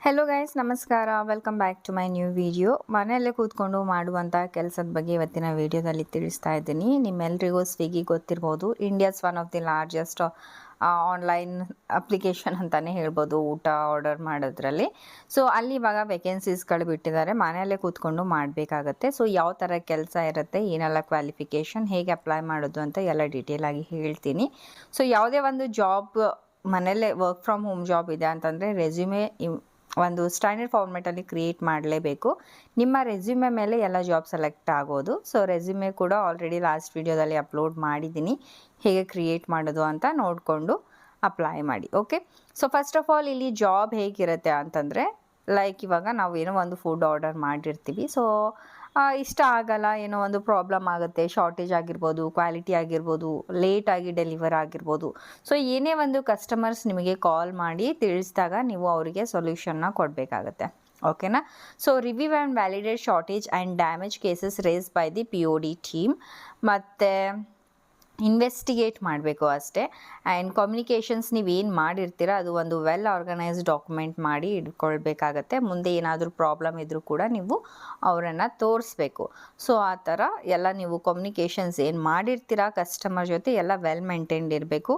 Hello guys, ನಮಸ್ಕಾರ. Welcome back to my new video. ಮನೆಯಲ್ಲೇ ಕೂತ್ಕೊಂಡು ಮಾಡುವಂಥ ಕೆಲಸದ ಬಗ್ಗೆ ಇವತ್ತಿನ ವಿಡಿಯೋದಲ್ಲಿ ತಿಳಿಸ್ತಾ ಇದ್ದೀನಿ. ನಿಮ್ಮೆಲ್ಲರಿಗೂ ಸ್ವಿಗ್ಗಿ ಗೊತ್ತಿರ್ಬೋದು. India's one of the largest online application ಅಂತಲೇ ಹೇಳ್ಬೋದು ಊಟ ಆರ್ಡರ್ ಮಾಡೋದ್ರಲ್ಲಿ. ಸೊ ಅಲ್ಲಿ ಇವಾಗ ವೇಕೆನ್ಸೀಸ್ಗಳು ಬಿಟ್ಟಿದ್ದಾರೆ, ಮನೆಯಲ್ಲೇ ಕೂತ್ಕೊಂಡು ಮಾಡಬೇಕಾಗತ್ತೆ. ಸೊ ಯಾವ ಥರ ಕೆಲಸ ಇರುತ್ತೆ, ಏನೆಲ್ಲ ಕ್ವಾಲಿಫಿಕೇಷನ್, ಹೇಗೆ ಅಪ್ಲೈ ಮಾಡೋದು ಅಂತ ಎಲ್ಲ ಡೀಟೇಲ್ ಆಗಿ ಹೇಳ್ತೀನಿ. ಸೊ ಯಾವುದೇ ಒಂದು ಜಾಬ್ ಮನೆಯಲ್ಲೇ ವರ್ಕ್ ಫ್ರಮ್ ಹೋಮ್ ಜಾಬ್ ಇದೆ ಅಂತಂದರೆ ರೆಸ್ಯೂಮೆ ಒಂದು ಸ್ಟ್ಯಾಂಡರ್ಡ್ ಫಾರ್ಮೆಟಲ್ಲಿ ಕ್ರಿಯೇಟ್ ಮಾಡಲೇಬೇಕು. ನಿಮ್ಮ ರೆಸ್ಯೂಮೆ ಮೇಲೆ ಎಲ್ಲ ಜಾಬ್ ಸೆಲೆಕ್ಟ್ ಆಗೋದು. ಸೊ ರೆಸ್ಯೂಮೆ ಕೂಡ ಆಲ್ರೆಡಿ ಲಾಸ್ಟ್ ವಿಡಿಯೋದಲ್ಲಿ ಅಪ್ಲೋಡ್ ಮಾಡಿದ್ದೀನಿ, ಹೇಗೆ ಕ್ರಿಯೇಟ್ ಮಾಡೋದು ಅಂತ ನೋಡಿಕೊಂಡು ಅಪ್ಲೈ ಮಾಡಿ. Okay, so first of all ಇಲ್ಲಿ ಜಾಬ್ ಹೇಗಿರುತ್ತೆ ಅಂತಂದರೆ, ಲೈಕ್ ಇವಾಗ ನಾವು ಏನೋ ಒಂದು ಫುಡ್ ಆರ್ಡರ್ ಮಾಡಿರ್ತೀವಿ. ಸೊ ಇಷ್ಟ ಆಗಲ್ಲ, ಏನೋ ಒಂದು ಪ್ರಾಬ್ಲಮ್ ಆಗುತ್ತೆ, ಶಾರ್ಟೇಜ್ ಆಗಿರ್ಬೋದು, ಕ್ವಾಲಿಟಿ ಆಗಿರ್ಬೋದು, ಲೇಟಾಗಿ ಡೆಲಿವರ್ ಆಗಿರ್ಬೋದು. ಸೊ ಏನೇ ಒಂದು ಕಸ್ಟಮರ್ಸ್ ನಿಮಗೆ ಕಾಲ್ ಮಾಡಿ ತಿಳಿಸಿದಾಗ ನೀವು ಅವರಿಗೆ ಸೊಲ್ಯೂಷನ್ನ ಕೊಡಬೇಕಾಗತ್ತೆ. ಓಕೆನಾ. So review and validate shortage and damage cases raise by the POD team. ಮತ್ತು ಇನ್ವೆಸ್ಟಿಗೇಟ್ ಮಾಡಬೇಕು ಅಷ್ಟೇ. ಆ್ಯಂಡ್ ಕಮ್ಯುನಿಕೇಷನ್ಸ್ ನೀವೇನು ಮಾಡಿರ್ತೀರ ಅದು ಒಂದು ವೆಲ್ ಆರ್ಗನೈಸ್ಡ್ ಡಾಕ್ಯುಮೆಂಟ್ ಮಾಡಿ ಇಟ್ಕೊಳ್ಬೇಕಾಗತ್ತೆ. ಮುಂದೆ ಏನಾದರೂ ಪ್ರಾಬ್ಲಮ್ ಇದ್ದರೂ ಕೂಡ ನೀವು ಅವರನ್ನು ತೋರಿಸ್ಬೇಕು. ಸೊ ಆ ಥರ ಎಲ್ಲ ನೀವು ಕಮ್ಯುನಿಕೇಷನ್ಸ್ ಏನು ಮಾಡಿರ್ತೀರ ಕಸ್ಟಮರ್ ಜೊತೆ ಎಲ್ಲ ವೆಲ್ ಮೇಂಟೈನ್ಡ್ ಇರಬೇಕು.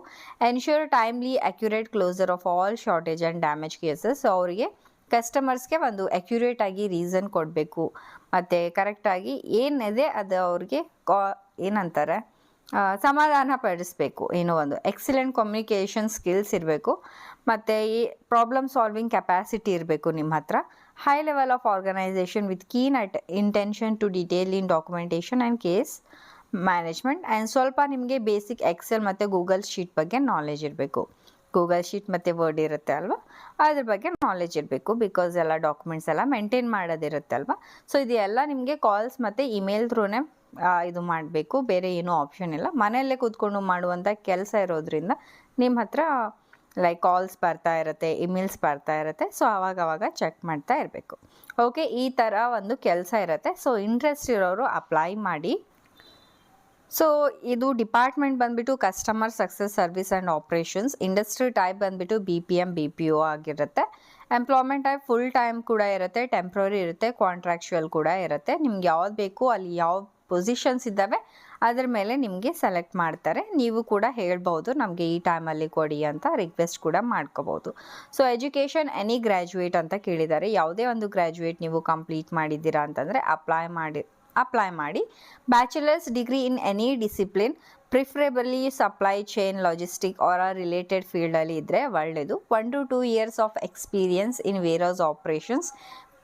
Ensure timely accurate closure of all shortage and damage cases. ಅವರಿಗೆ ಕಸ್ಟಮರ್ಸ್ಗೆ ಒಂದು ಅಕ್ಯುರೇಟ್ ಆಗಿ ರೀಸನ್ ಕೊಡಬೇಕು, ಮತ್ತು ಕರೆಕ್ಟಾಗಿ ಏನಿದೆ ಅದು ಅವ್ರಿಗೆ ಏನಂತಾರೆ ಸಮಾಧಾನ ಪಡಿಸ್ಬೇಕು. ಏನೋ ಒಂದು ಎಕ್ಸಲೆಂಟ್ ಕಮ್ಯುನಿಕೇಷನ್ ಸ್ಕಿಲ್ಸ್ ಇರಬೇಕು, ಮತ್ತು ಈ ಪ್ರಾಬ್ಲಮ್ ಸಾಲ್ವಿಂಗ್ ಕೆಪಾಸಿಟಿ ಇರಬೇಕು ನಿಮ್ಮ ಹತ್ರ. High level of organisation with keen intention to detail in documentation and case management. And ಸ್ವಲ್ಪ ನಿಮಗೆ ಬೇಸಿಕ್ ಎಕ್ಸೆಲ್ ಮತ್ತು ಗೂಗಲ್ ಶೀಟ್ ಬಗ್ಗೆ ನಾಲೆಜ್ ಇರಬೇಕು. ಗೂಗಲ್ ಶೀಟ್ ಮತ್ತು ವರ್ಡ್ ಇರುತ್ತೆ ಅಲ್ವಾ, ಅದ್ರ ಬಗ್ಗೆ ನಾಲೆಜ್ ಇರಬೇಕು. ಬಿಕಾಸ್ ಎಲ್ಲ ಡಾಕ್ಯುಮೆಂಟ್ಸ್ ಎಲ್ಲ ಮೇಂಟೈನ್ ಮಾಡೋದಿರುತ್ತೆ ಅಲ್ವಾ. ಸೊ ಇದೆಲ್ಲ ನಿಮಗೆ ಕಾಲ್ಸ್ ಮತ್ತು ಇಮೇಲ್ ಥ್ರೂನೇ ಇದು ಮಾಡಬೇಕು, ಬೇರೆ ಏನೂ ಆಪ್ಷನ್ ಇಲ್ಲ. ಮನೆಯಲ್ಲೇ ಕೂತ್ಕೊಂಡು ಮಾಡುವಂಥ ಕೆಲಸ ಇರೋದ್ರಿಂದ ನಿಮ್ಮ ಹತ್ರ ಲೈಕ್ ಕಾಲ್ಸ್ ಬರ್ತಾ ಇರುತ್ತೆ, ಇಮೇಲ್ಸ್ ಬರ್ತಾ ಇರುತ್ತೆ. ಸೊ ಆವಾಗವಾಗ ಚೆಕ್ ಮಾಡ್ತಾ ಇರಬೇಕು. ಓಕೆ, ಈ ಥರ ಒಂದು ಕೆಲಸ ಇರುತ್ತೆ. ಸೊ ಇಂಟ್ರೆಸ್ಟ್ ಇರೋರು ಅಪ್ಲೈ ಮಾಡಿ. ಸೊ ಇದು ಡಿಪಾರ್ಟ್ಮೆಂಟ್ ಬಂದುಬಿಟ್ಟು customer success service and operations. Industry type ಬಂದುಬಿಟ್ಟು BPM BPO ಆಗಿರುತ್ತೆ. ಎಂಪ್ಲಾಯ್ಮೆಂಟ್ ಟೈಪ್ ಫುಲ್ ಟೈಮ್ ಕೂಡ ಇರುತ್ತೆ, ಟೆಂಪ್ರರಿ ಇರುತ್ತೆ, ಕಾಂಟ್ರಾಕ್ಚುಯಲ್ ಕೂಡ ಇರುತ್ತೆ. ನಿಮ್ಗೆ ಯಾವ್ದು ಬೇಕು ಅಲ್ಲಿ ಯಾವ ಪೊಸಿಷನ್ಸ್ ಇದ್ದಾವೆ ಅದ್ರ ಮೇಲೆ ನಿಮಗೆ ಸೆಲೆಕ್ಟ್ ಮಾಡ್ತಾರೆ. ನೀವು ಕೂಡ ಹೇಳ್ಬೋದು ನಮಗೆ ಈ ಟೈಮಲ್ಲಿ ಕೊಡಿ ಅಂತ ರಿಕ್ವೆಸ್ಟ್ ಕೂಡ ಮಾಡ್ಕೋಬೋದು. ಸೊ ಎಜುಕೇಷನ್ ಎನಿ ಗ್ರ್ಯಾಜುಯೇಟ್ ಅಂತ ಕೇಳಿದ್ದಾರೆ. ಯಾವುದೇ ಒಂದು ಗ್ರ್ಯಾಜುಯೇಟ್ ನೀವು ಕಂಪ್ಲೀಟ್ ಮಾಡಿದ್ದೀರಾ ಅಂತಂದರೆ ಅಪ್ಲೈ ಮಾಡಿ. Bachelor's degree in any discipline, preferably supply chain, logistic or related ಫೀಲ್ಡಲ್ಲಿ ಇದ್ದರೆ ಒಳ್ಳೆಯದು. 1 to 2 years of experience in various operations,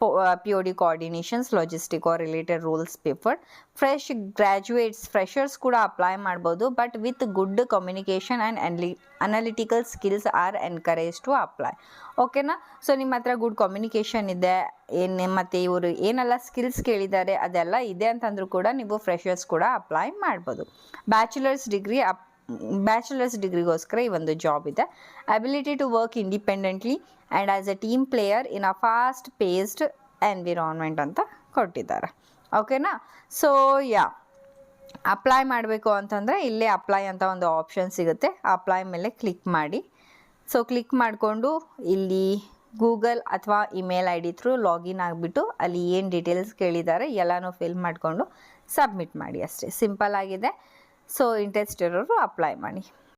POD coordinations, logistic or related roles preferred. Fresh graduates, freshers ಕೂಡ apply ಮಾಡ್ಬೋದು, but with good communication and analytical skills are encourage to apply. ಓಕೆನಾ. So ನಿಮ್ಮ ಹತ್ರ good communication ಇದೆ, ಮತ್ತು ಇವರು ಏನೆಲ್ಲ skills ಕೇಳಿದ್ದಾರೆ ಅದೆಲ್ಲ ಇದೆ ಅಂತಂದ್ರೂ ಕೂಡ ನೀವು ಫ್ರೆಷರ್ಸ್ ಕೂಡ ಅಪ್ಲೈ ಮಾಡ್ಬೋದು. ಬ್ಯಾಚುಲರ್ಸ್ ಡಿಗ್ರಿಗೋಸ್ಕರ ಈ ಒಂದು ಜಾಬ್ ಇದೆ. Ability to work independently and as a team player in a fast paced environment ಅಂತ ಕೊಟ್ಟಿದ್ದಾರೆ. ಓಕೆನಾ. ಸೊ ಅಪ್ಲೈ ಮಾಡಬೇಕು ಅಂತಂದರೆ ಇಲ್ಲೇ ಅಪ್ಲೈ ಅಂತ ಒಂದು ಆಪ್ಷನ್ ಸಿಗುತ್ತೆ. ಅಪ್ಲೈ ಮೇಲೆ ಕ್ಲಿಕ್ ಮಾಡಿ. ಸೊ ಕ್ಲಿಕ್ ಮಾಡಿಕೊಂಡು ಇಲ್ಲಿ ಗೂಗಲ್ ಅಥವಾ ಇಮೇಲ್ ID ಥ್ರೂ ಲಾಗಿನ್ ಆಗಿಬಿಟ್ಟು ಅಲ್ಲಿ ಏನು ಡೀಟೇಲ್ಸ್ ಕೇಳಿದ್ದಾರೆ ಎಲ್ಲನೂ ಫಿಲ್ ಮಾಡಿಕೊಂಡು ಸಬ್ಮಿಟ್ ಮಾಡಿ ಅಷ್ಟೇ. ಸಿಂಪಲ್ ಆಗಿದೆ. ಸೊ ಇಂಟ್ರೆಸ್ಟ್ ಇರೋರು ಅಪ್ಲೈ ಮಾಡಿ.